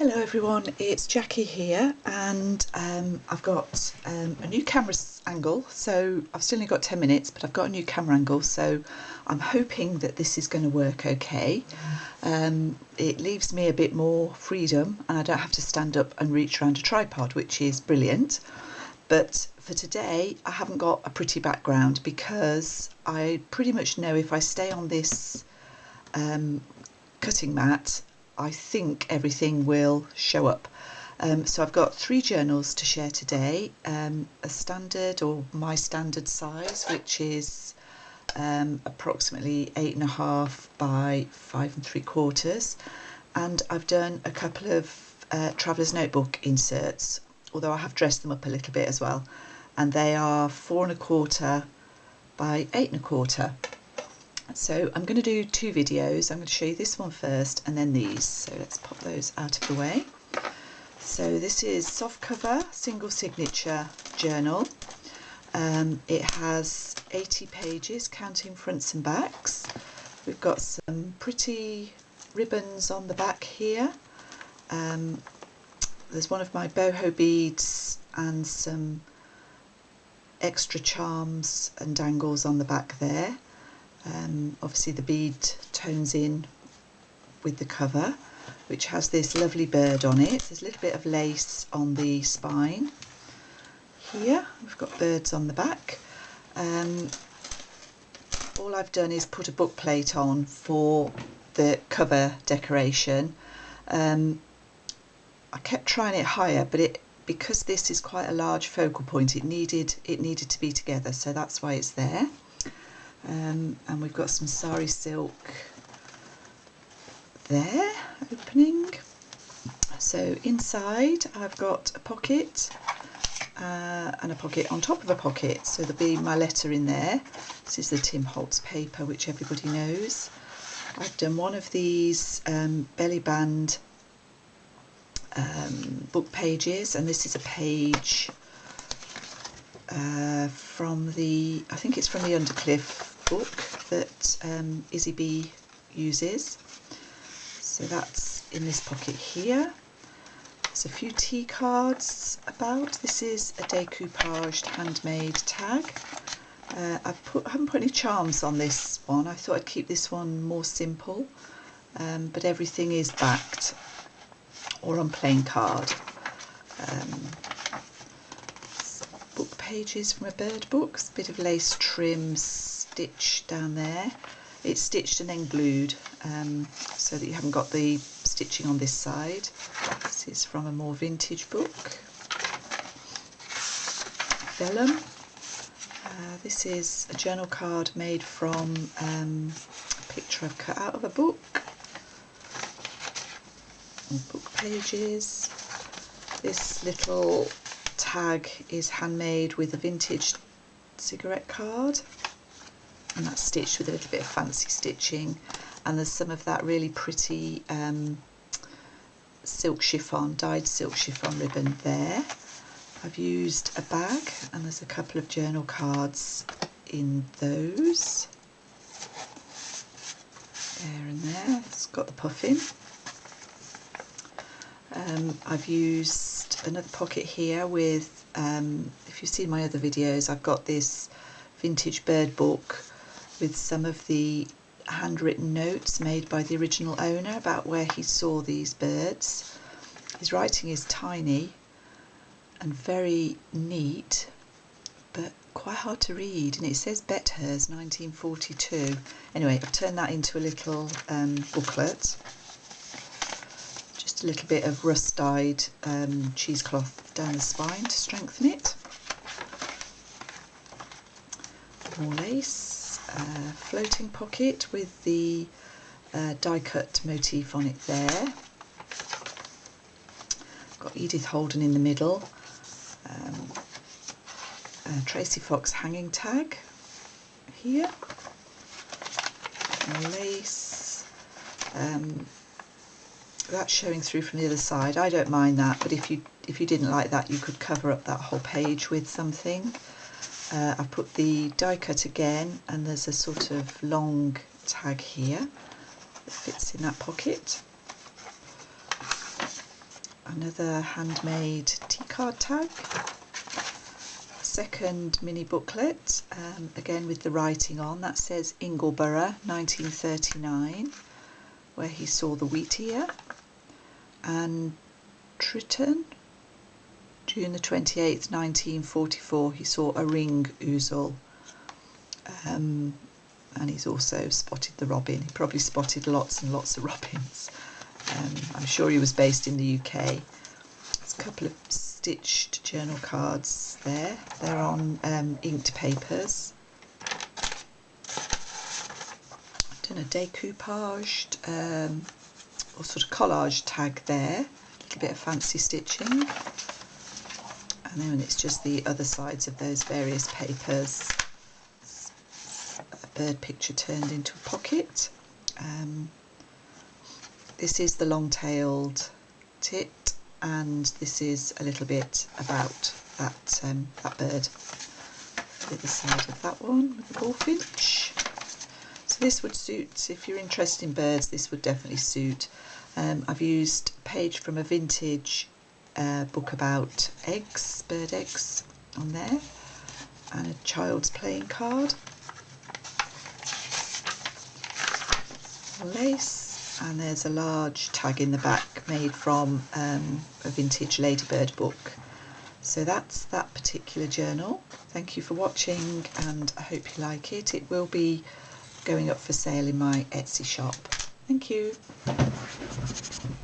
Hello everyone, it's Jackie here, and I've got a new camera angle. So I've still only got 10 minutes, but I've got a new camera angle, so I'm hoping that this is going to work okay. It leaves me a bit more freedom and I don't have to stand up and reach around a tripod, which is brilliant. But for today I haven't got a pretty background because I pretty much know if I stay on this cutting mat, I think everything will show up. So I've got 3 journals to share today, a standard or my standard size, which is approximately 8.5 by 5 3/4, and I've done a couple of traveller's notebook inserts, although I have dressed them up a little bit as well, and they are 4.25 by 8.25. So I'm going to do 2 videos. I'm going to show you this one first and then these. So let's pop those out of the way. So this is soft cover, single signature journal. It has 80 pages, counting fronts and backs. We've got some pretty ribbons on the back here. There's one of my boho beads and some extra charms and dangles on the back there. Obviously the bead tones in with the cover, which has this lovely bird on it. There's a little bit of lace on the spine here. We've got birds on the back. All I've done is put a book plate on for the cover decoration. I kept trying it higher, but because this is quite a large focal point, it needed to be together, so that's why it's there. And we've got some sari silk there opening. So inside I've got a pocket and a pocket on top of a pocket, so there'll be my letter in there. This is the Tim Holtz paper, which everybody knows. I've done one of these belly band book pages, and this is a page from the, I think it's from the Undercliff book that Izzy B uses. So that's in this pocket here. There's a few tea cards about. This is a decoupaged handmade tag. I haven't put any charms on this one. I thought I'd keep this one more simple, but everything is backed or on plain card. Book pages from a bird book, a bit of lace trim stitch down there. It's stitched and then glued, so that you haven't got the stitching on this side. This is from a more vintage book. Vellum. This is a journal card made from a picture I've cut out of a book. And book pages. This little tag is handmade with a vintage cigarette card, and that's stitched with a little bit of fancy stitching, and there's some of that really pretty silk chiffon, dyed silk chiffon ribbon there. I've used a bag, and there's a couple of journal cards in those. There and there. It's got the puffin. I've used another pocket here with, if you've seen my other videos, I've got this vintage bird book with some of the handwritten notes made by the original owner about where he saw these birds. His writing is tiny and very neat, but quite hard to read, and it says Bethurst 1942. Anyway, I've turned that into a little booklet. Just a little bit of rust-dyed cheesecloth down the spine to strengthen it. More lace, floating pocket with the die-cut motif on it there. Got Edith Holden in the middle. Tracy Fox hanging tag here. More lace. That's showing through from the other side. I don't mind that, but if you didn't like that, you could cover up that whole page with something. I've put the die cut again, and there's a sort of long tag here that fits in that pocket. another handmade T-card tag. Second mini booklet, again with the writing on, that says Ingleborough 1939, where he saw the wheat ear, and Tritton, June the 28th 1944, he saw a ring ouzel, and he's also spotted the robin. He probably spotted lots and lots of robins. I'm sure he was based in the UK. There's a couple of stitched journal cards there. They're on inked papers. Done a decoupaged or sort of collage tag there. A little bit of fancy stitching. And then it's just the other sides of those various papers. A bird picture turned into a pocket. This is the long-tailed tit, and this is a little bit about that bird. The other side of that one with the bullfinch. So this would suit, if you're interested in birds, this would definitely suit. I've used a page from a vintage book about eggs, bird eggs on there, and a child's playing card. Lace. And there's a large tag in the back made from a vintage ladybird book. So that's that particular journal. Thank you for watching, and I hope you like it. It will be going up for sale in my Etsy shop. Thank you.